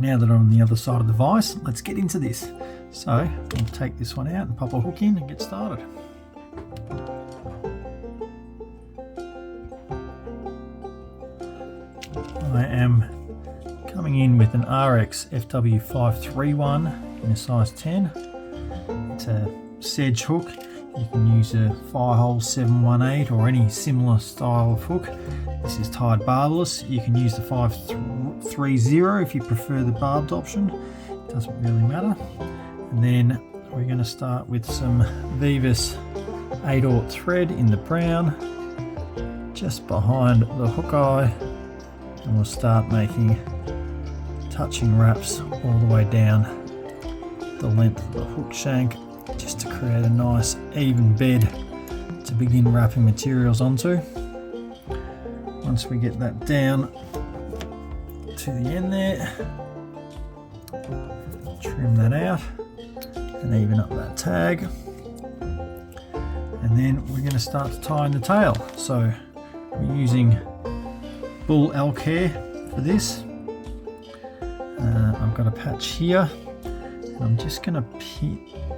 now that I'm on the other side of the vise, let's get into this. So we'll take this one out and pop a hook in and get started. I am coming in with an Ahrex FW531 in a size 10. It's a Sedge hook. You can use a Fly Hackle 718 or any similar style of hook. This is tied barbless. You can use the 530 if you prefer the barbed option. It doesn't really matter. And then we're going to start with some Veevus 8/0 thread in the brown, just behind the hook eye, and we'll start making touching wraps all the way down the length of the hook shank, just to create a nice even bed to begin wrapping materials onto. Once we get that down to the end there, trim that out and even up that tag, and then we're going to start to tie in the tail. So we're using bull elk hair for this. I've got a patch here, and I'm just going to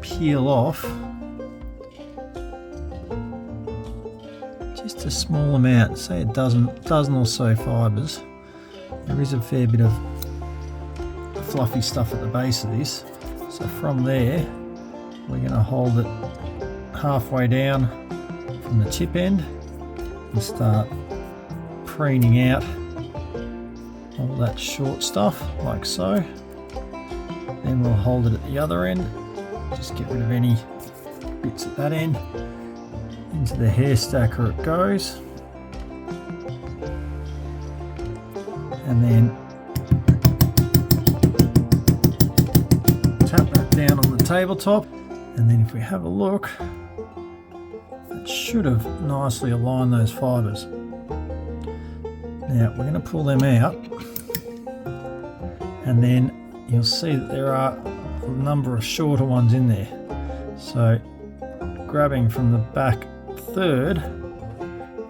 peel off just a small amount, say a dozen or so fibres. There is a fair bit of fluffy stuff at the base of this, so from there we're going to hold it halfway down from the tip end and start preening out all that short stuff like so. Then we'll hold it at the other end, just get rid of any bits at that end. Into the hair stacker it goes, and then tap that down on the tabletop, and then if we have a look, it should have nicely aligned those fibres. Now we're going to pull them out, and then you'll see that there are a number of shorter ones in there. So grabbing from the back third,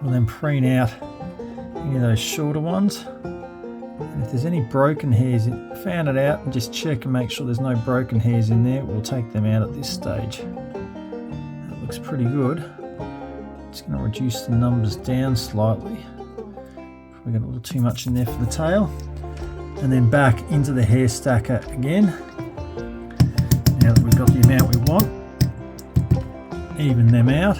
we'll then preen out any of those shorter ones. And if there's any broken hairs, fan it out and just check and make sure there's no broken hairs in there. We'll take them out at this stage. That looks pretty good. It's going to reduce the numbers down slightly. We got a little too much in there for the tail. And then back into the hair stacker again. Now that we've got the amount we want, even them out,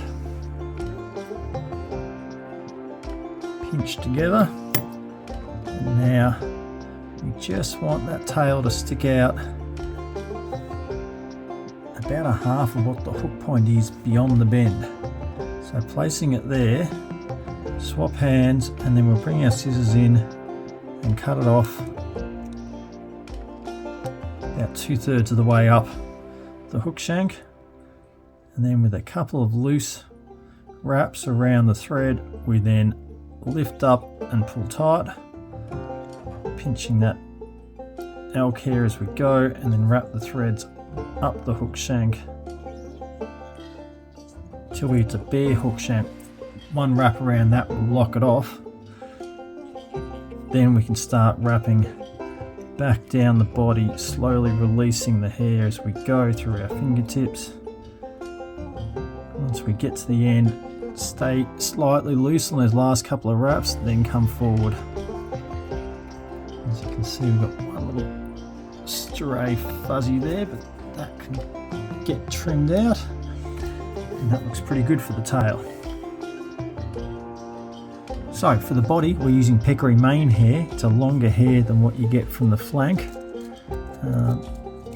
pinch together, and now we just want that tail to stick out about a half of what the hook point is beyond the bend. So placing it there, swap hands, and then we'll bring our scissors in and cut it off about 2/3 of the way up the hook shank, and then with a couple of loose wraps around the thread, we then lift up and pull tight, pinching that elk hair as we go, and then wrap the threads up the hook shank till we get to bare hook shank. One wrap around that will lock it off. Then we can start wrapping back down the body, slowly releasing the hair as we go through our fingertips. Once we get to the end, stay slightly loose on those last couple of wraps, then come forward. As you can see, we've got one little stray fuzzy there, but that can get trimmed out, and that looks pretty good for the tail. So for the body, we're using Peccary Mane Hair. It's a longer hair than what you get from the flank,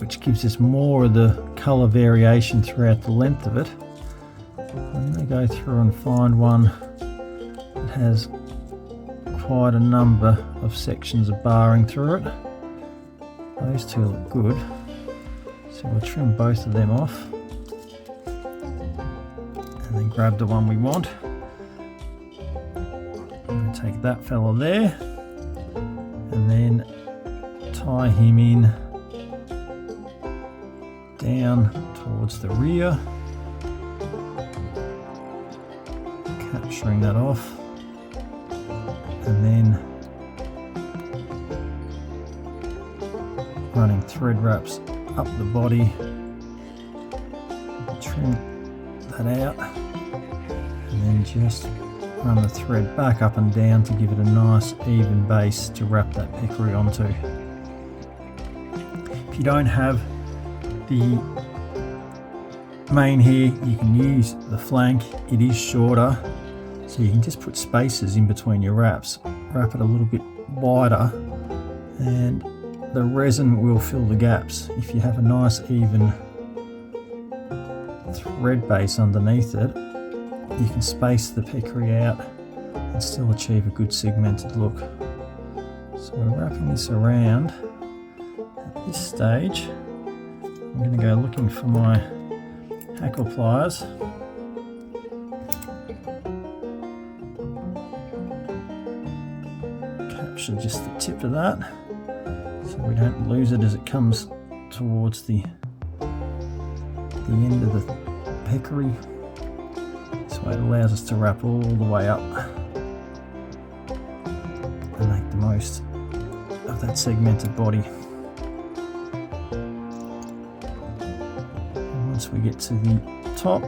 which gives us more of the colour variation throughout the length of it. I'm going to go through and find one that has quite a number of sections of barring through it. Those two look good, so we'll trim both of them off and then grab the one we want. Take that fella there and then tie him in down towards the rear, capturing that off, and then running thread wraps up the body. Trim that out and then just run the thread back up and down to give it a nice even base to wrap that peccary onto. If you don't have the mane hair, you can use the flank. It is shorter, so you can just put spaces in between your wraps, wrap it a little bit wider, and the resin will fill the gaps. If you have a nice even thread base underneath it, you can space the peccary out and still achieve a good segmented look. So we're wrapping this around. At this stage, I'm going to go looking for my hackle pliers. Capture just the tip of that so we don't lose it as it comes towards the end of the peccary. This way it allows us to wrap all the way up and make the most of that segmented body. And once we get to the top,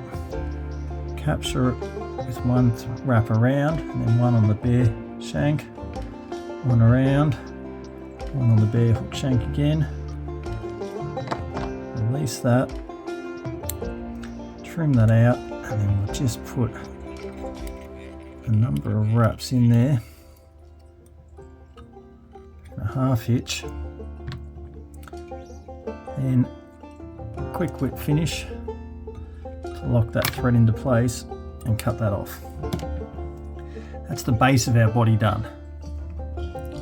capture it with one wrap around and then one on the bare shank, one around, one on the bare hook shank again. Release that, trim that out, and then we'll just put a number of wraps in there, a half hitch, and quick whip finish to lock that thread into place and cut that off. That's the base of our body done.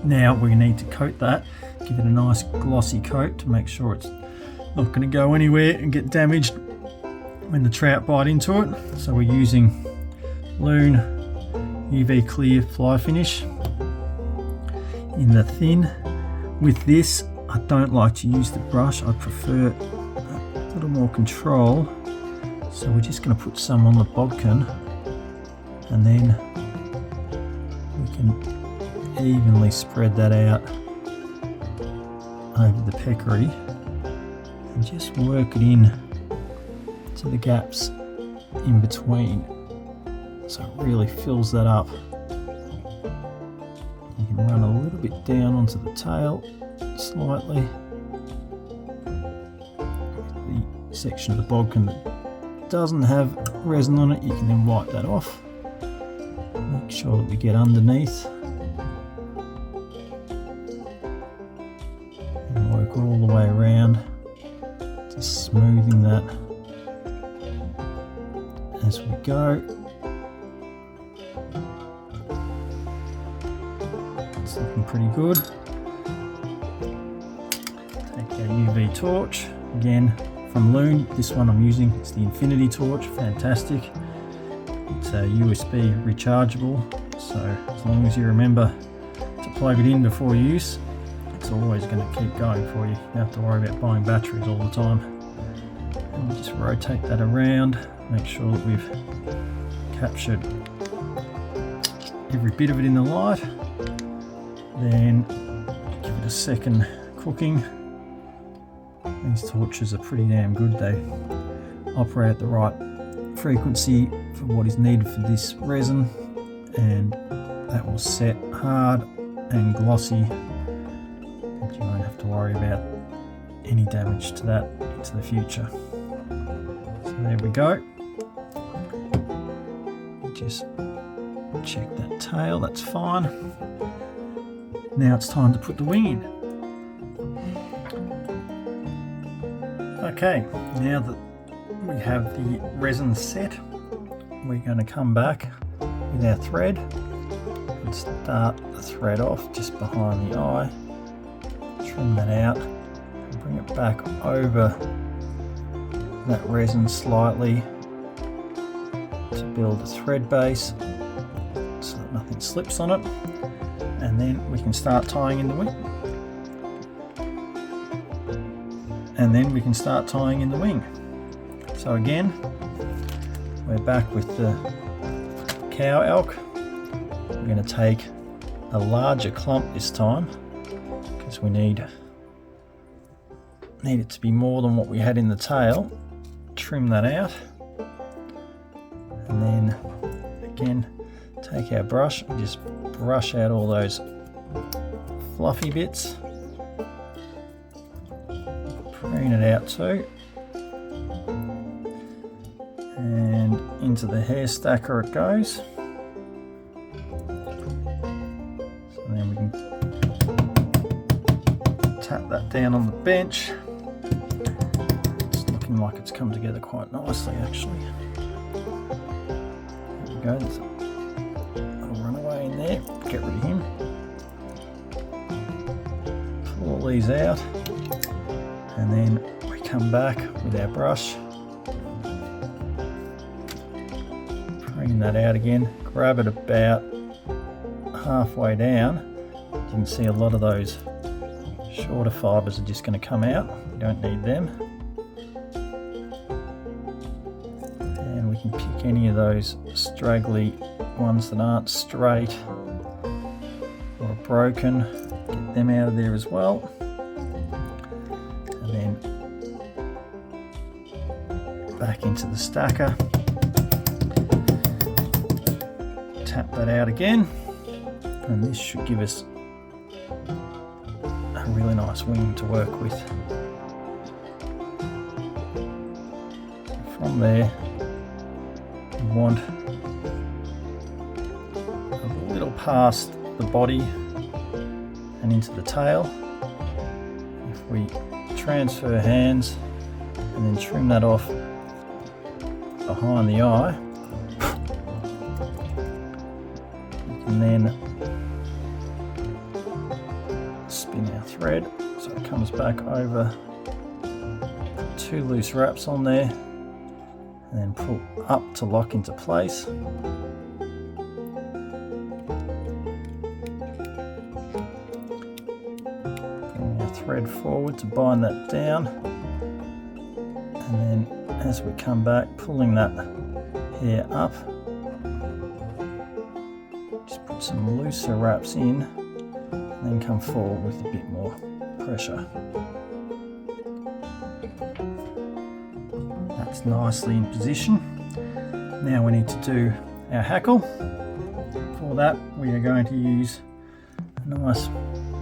Now we need to coat that, give it a nice glossy coat to make sure it's not going to go anywhere and get damaged when the trout bite into it. So we're using Loon UV Clear Fly Finish in the thin. With this, I don't like to use the brush, I prefer a little more control. So we're just going to put some on the bodkin and then we can evenly spread that out over the peccary and just work it in to the gaps in between so it really fills that up. You can run a little bit down onto the tail slightly. The section of the bodkin that doesn't have resin on it, you can then wipe that off. Make sure that we get underneath and work all the way around, just smoothing that as we go. It's looking pretty good. Take our UV torch, again from Loon. This one I'm using, it's the Infinity torch, fantastic. It's a USB rechargeable, so as long as you remember to plug it in before use, it's always going to keep going for you. You don't have to worry about buying batteries all the time. And we just rotate that around, make sure that we've captured every bit of it in the light. Then give it a second cooking. These torches are pretty damn good. They operate at the right frequency for what is needed for this resin, and that will set hard and glossy, and you won't have to worry about any damage to that into the future. So there we go. Just check that tail, that's fine. Now it's time to put the wing in. Okay, now that we have the resin set, we're going to come back with our thread and start the thread off just behind the eye, trim that out and bring it back over that resin slightly to build a thread base so that nothing slips on it, and then we can start tying in the wing. So again, we're back with the cow elk. We're going to take a larger clump this time because we need need it to be more than what we had in the tail, trim that out, and then again take our brush and just brush out all those fluffy bits, preen it out too, and into the hair stacker it goes. So then we can tap that down on the bench. It's looking like it's come together quite nicely actually. There we go, there's a little runaway in there, get rid of him. Pull all these out, and then we come back with our brush, preen that out again, grab it about halfway down. You can see a lot of those shorter fibres are just going to come out, we don't need them. And we can pick any of those straggly ones that aren't straight or broken, get them out of there as well. And then back into the stacker, tap that out again, and this should give us a really nice wing to work with. From there we want a little past the body and into the tail. If we transfer hands and then trim that off behind the eye, we can then spin our thread so it comes back over, put 2 loose wraps on there, and then pull up to lock into place. Thread forward to bind that down, and then as we come back, pulling that hair up, just put some looser wraps in and then come forward with a bit more pressure. That's nicely in position. Now we need to do our hackle. For that we are going to use a nice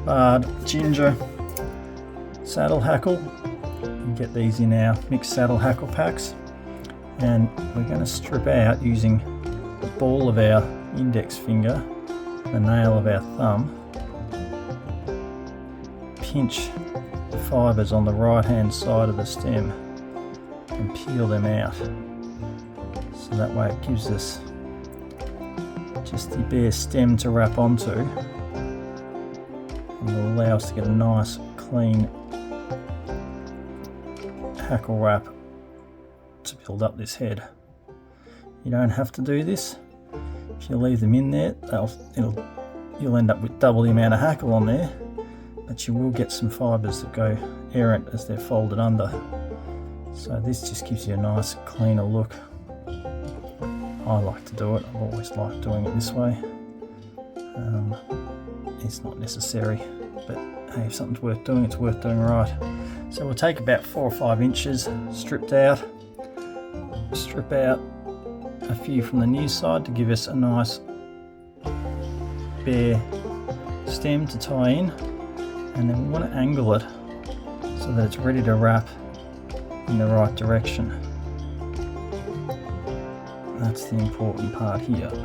barred ginger saddle hackle. You get these in our mixed saddle hackle packs, and we're going to strip out using the ball of our index finger, the nail of our thumb, pinch the fibres on the right hand side of the stem and peel them out, so that way it gives us just the bare stem to wrap onto, and will allow us to get a nice clean hackle wrap to build up this head. You don't have to do this. If you leave them in there, you'll end up with double the amount of hackle on there, but you will get some fibres that go errant as they're folded under. So this just gives you a nice cleaner look. I like to do it, I've always liked doing it this way. It's not necessary, but hey, if something's worth doing, it's worth doing right. So we'll take about 4 or 5 inches stripped out, strip out a few from the near side to give us a nice bare stem to tie in, and then we want to angle it so that it's ready to wrap in the right direction. That's the important part here. So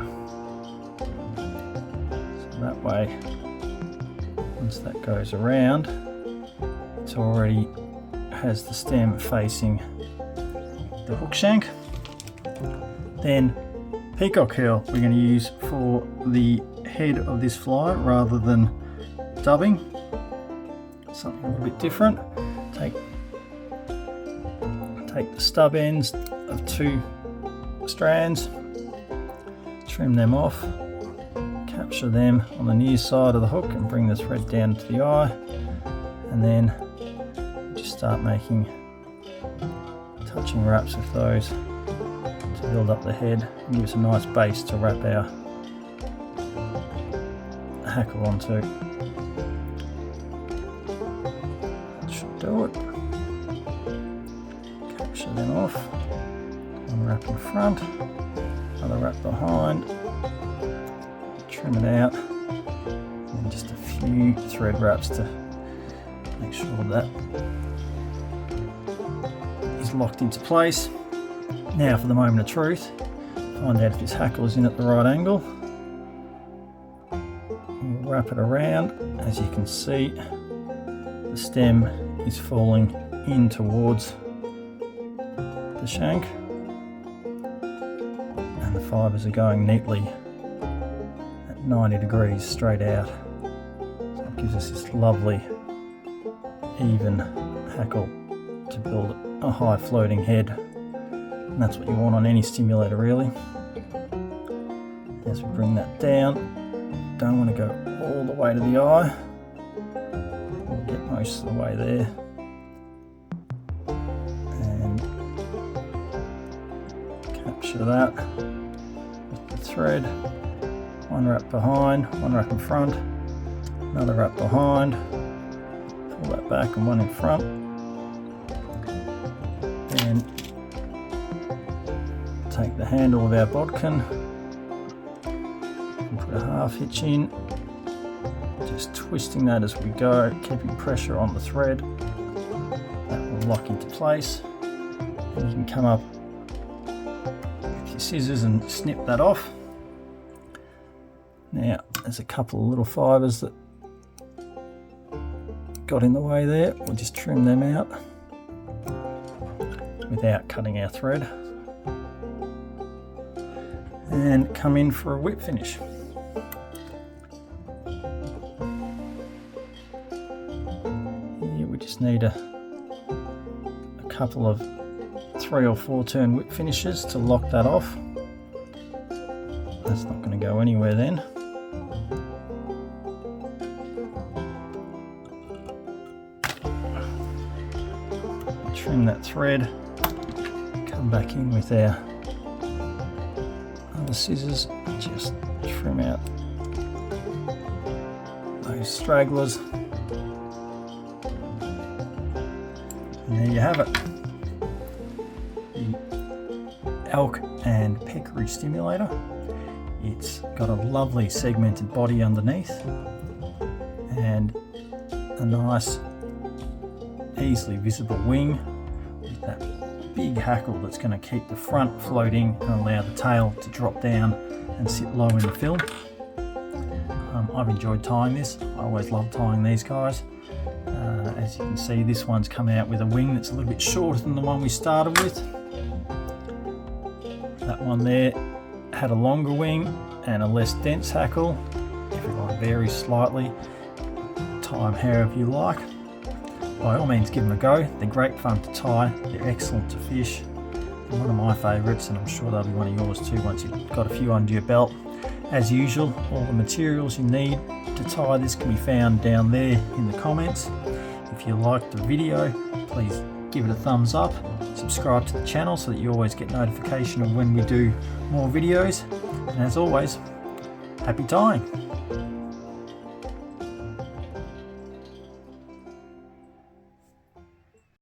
that way, once that goes around, it already has the stem facing the hook shank. Then Peacock Herl we're going to use for the head of this fly rather than dubbing. Something a little bit different. Take the stub ends of 2 strands, trim them off, capture them on the near side of the hook and bring the thread down to the eye, and then just start making touching wraps with those to build up the head and give us a nice base to wrap our hackle onto. That should do it. front, another wrap behind, trim it out, and just a few thread wraps to make sure that is locked into place. Now for the moment of truth, find out if this hackle is in at the right angle. We'll wrap it around. As you can see, the stem is falling in towards the shank, and the fibres are going neatly at 90 degrees straight out. So it gives us this lovely even hackle to build a high floating head, and that's what you want on any stimulator really. As we bring that down, don't want to go all the way to the eye. We'll get most of the way there, and capture that with the thread. One wrap behind, one wrap in front, another wrap behind, pull that back and one in front, and take the handle of our bodkin and put a half hitch in, just twisting that as we go, keeping pressure on the thread. That will lock into place, and you can come up with your scissors and snip that off. Now there's a couple of little fibres that got in the way there, we'll just trim them out without cutting our thread, and come in for a whip finish. Here we just need a couple of 3 or 4 turn whip finishes to lock that off. That's not going to go anywhere then. Trim that thread, come back in with our other scissors, just trim out those stragglers, and there you have it, the Elk and Peccary Stimulator. It's got a lovely segmented body underneath and a nice easily visible wing with that big hackle that's going to keep the front floating and allow the tail to drop down and sit low in the film. I've enjoyed tying this. I always love tying these guys. As you can see, this one's come out with a wing that's a little bit shorter than the one we started with. That one there had a longer wing and a less dense hackle. Everyone varies slightly. Tie them however you like. By all means give them a go, they're great fun to tie, they're excellent to fish. They're one of my favourites, and I'm sure they'll be one of yours too once you've got a few under your belt. As usual, all the materials you need to tie this can be found down there in the comments. If you liked the video, please give it a thumbs up, subscribe to the channel so that you always get notification of when we do more videos, and as always, happy tying!